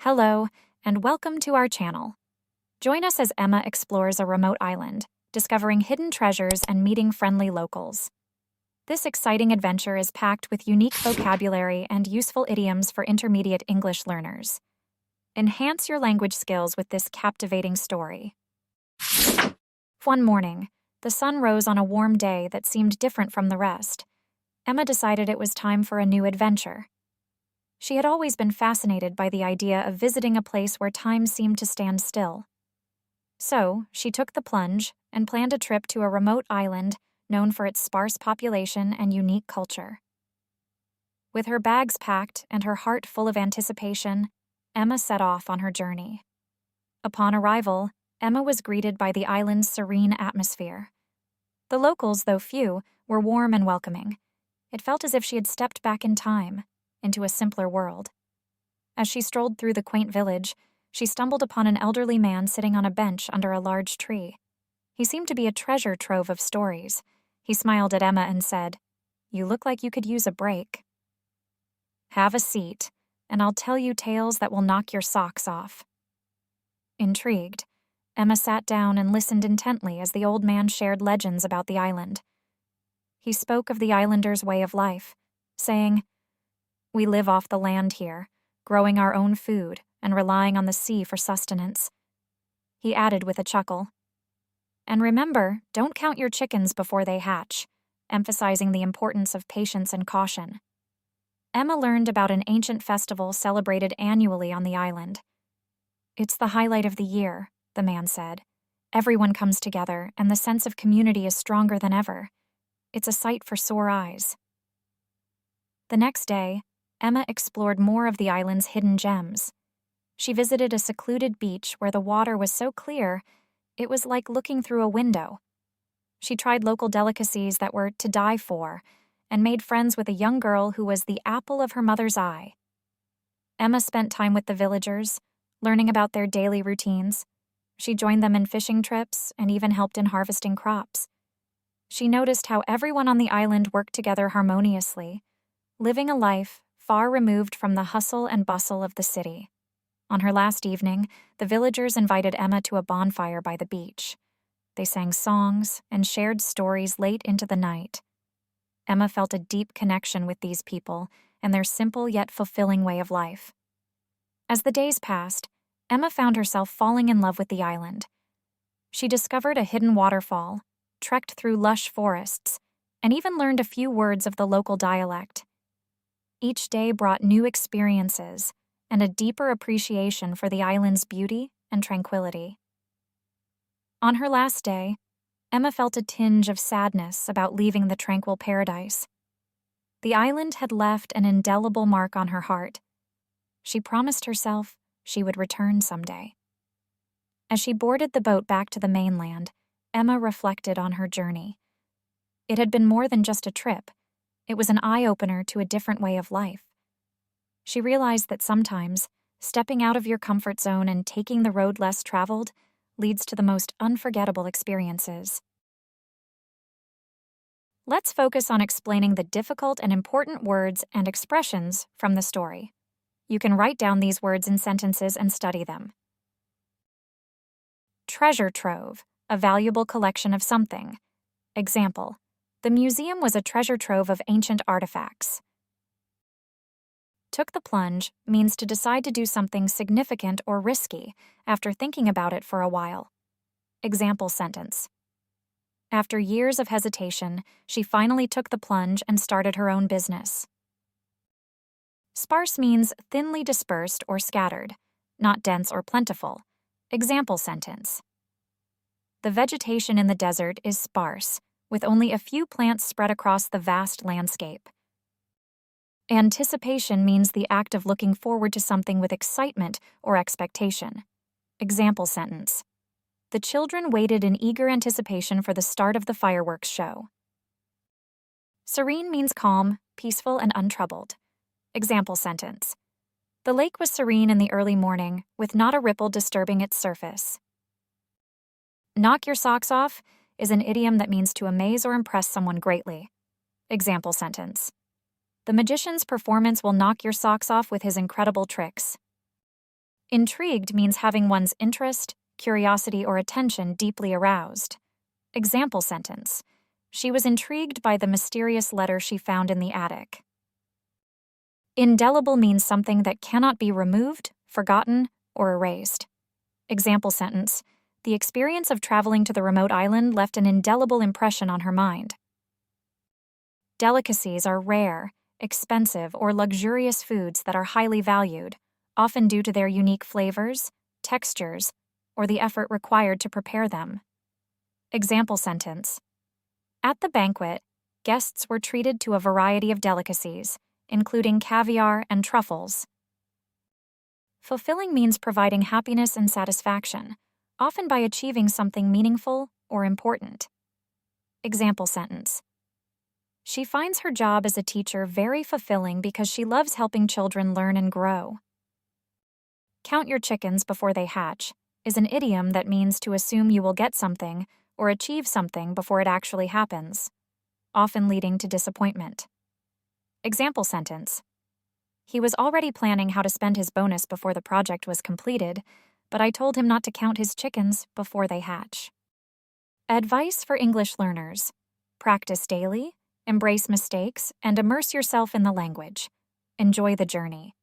Hello, and welcome to our channel. Join us as Emma explores a remote island, discovering hidden treasures and meeting friendly locals. This exciting adventure is packed with unique vocabulary and useful idioms for intermediate English learners. Enhance your language skills with this captivating story. One morning, the sun rose on a warm day that seemed different from the rest. Emma decided it was time for a new adventure. She had always been fascinated by the idea of visiting a place where time seemed to stand still. So, she took the plunge and planned a trip to a remote island known for its sparse population and unique culture. With her bags packed and her heart full of anticipation, Emma set off on her journey. Upon arrival, Emma was greeted by the island's serene atmosphere. The locals, though few, were warm and welcoming. It felt as if she had stepped back in time, into a simpler world. As she strolled through the quaint village, she stumbled upon an elderly man sitting on a bench under a large tree. He seemed to be a treasure trove of stories. He smiled at Emma and said, "You look like you could use a break. Have a seat, and I'll tell you tales that will knock your socks off." Intrigued, Emma sat down and listened intently as the old man shared legends about the island. He spoke of the islanders' way of life, saying, "We live off the land here, growing our own food and relying on the sea for sustenance." He added with a chuckle, "And remember, don't count your chickens before they hatch," emphasizing the importance of patience and caution. Emma learned about an ancient festival celebrated annually on the island. "It's the highlight of the year," the man said. "Everyone comes together, and the sense of community is stronger than ever. It's a sight for sore eyes." The next day, Emma explored more of the island's hidden gems. She visited a secluded beach where the water was so clear, it was like looking through a window. She tried local delicacies that were to die for, and made friends with a young girl who was the apple of her mother's eye. Emma spent time with the villagers, learning about their daily routines. She joined them in fishing trips and even helped in harvesting crops. She noticed how everyone on the island worked together harmoniously, living a life far removed from the hustle and bustle of the city. On her last evening, the villagers invited Emma to a bonfire by the beach. They sang songs and shared stories late into the night. Emma felt a deep connection with these people and their simple yet fulfilling way of life. As the days passed, Emma found herself falling in love with the island. She discovered a hidden waterfall, trekked through lush forests, and even learned a few words of the local dialect. Each day brought new experiences and a deeper appreciation for the island's beauty and tranquility. On her last day, Emma felt a tinge of sadness about leaving the tranquil paradise. The island had left an indelible mark on her heart. She promised herself she would return someday. As she boarded the boat back to the mainland, Emma reflected on her journey. It had been more than just a trip. It was an eye-opener to a different way of life. She realized that sometimes, stepping out of your comfort zone and taking the road less traveled leads to the most unforgettable experiences. Let's focus on explaining the difficult and important words and expressions from the story. You can write down these words in sentences and study them. Treasure trove, a valuable collection of something. Example, the museum was a treasure trove of ancient artifacts. Took the plunge means to decide to do something significant or risky after thinking about it for a while. Example sentence. After years of hesitation, she finally took the plunge and started her own business. Sparse means thinly dispersed or scattered, not dense or plentiful. Example sentence. The vegetation in the desert is sparse, with only a few plants spread across the vast landscape. Anticipation means the act of looking forward to something with excitement or expectation. Example sentence. The children waited in eager anticipation for the start of the fireworks show. Serene means calm, peaceful, and untroubled. Example sentence. The lake was serene in the early morning, with not a ripple disturbing its surface. Knock your socks off is an idiom that means to amaze or impress someone greatly. Example sentence. The magician's performance will knock your socks off with his incredible tricks. Intrigued means having one's interest, curiosity, or attention deeply aroused. Example sentence: she was intrigued by the mysterious letter she found in the attic. Indelible means something that cannot be removed, forgotten, or erased. Example sentence: the experience of traveling to the remote island left an indelible impression on her mind. Delicacies are rare, expensive, or luxurious foods that are highly valued, often due to their unique flavors, textures, or the effort required to prepare them. Example sentence: at the banquet, guests were treated to a variety of delicacies, including caviar and truffles. Fulfilling means providing happiness and satisfaction, often by achieving something meaningful or important. Example sentence: she finds her job as a teacher very fulfilling because she loves helping children learn and grow. Count your chickens before they hatch is an idiom that means to assume you will get something or achieve something before it actually happens, often leading to disappointment. Example sentence: he was already planning how to spend his bonus before the project was completed, but I told him not to count his chickens before they hatch. Advice for English learners: practice daily, embrace mistakes, and immerse yourself in the language. Enjoy the journey.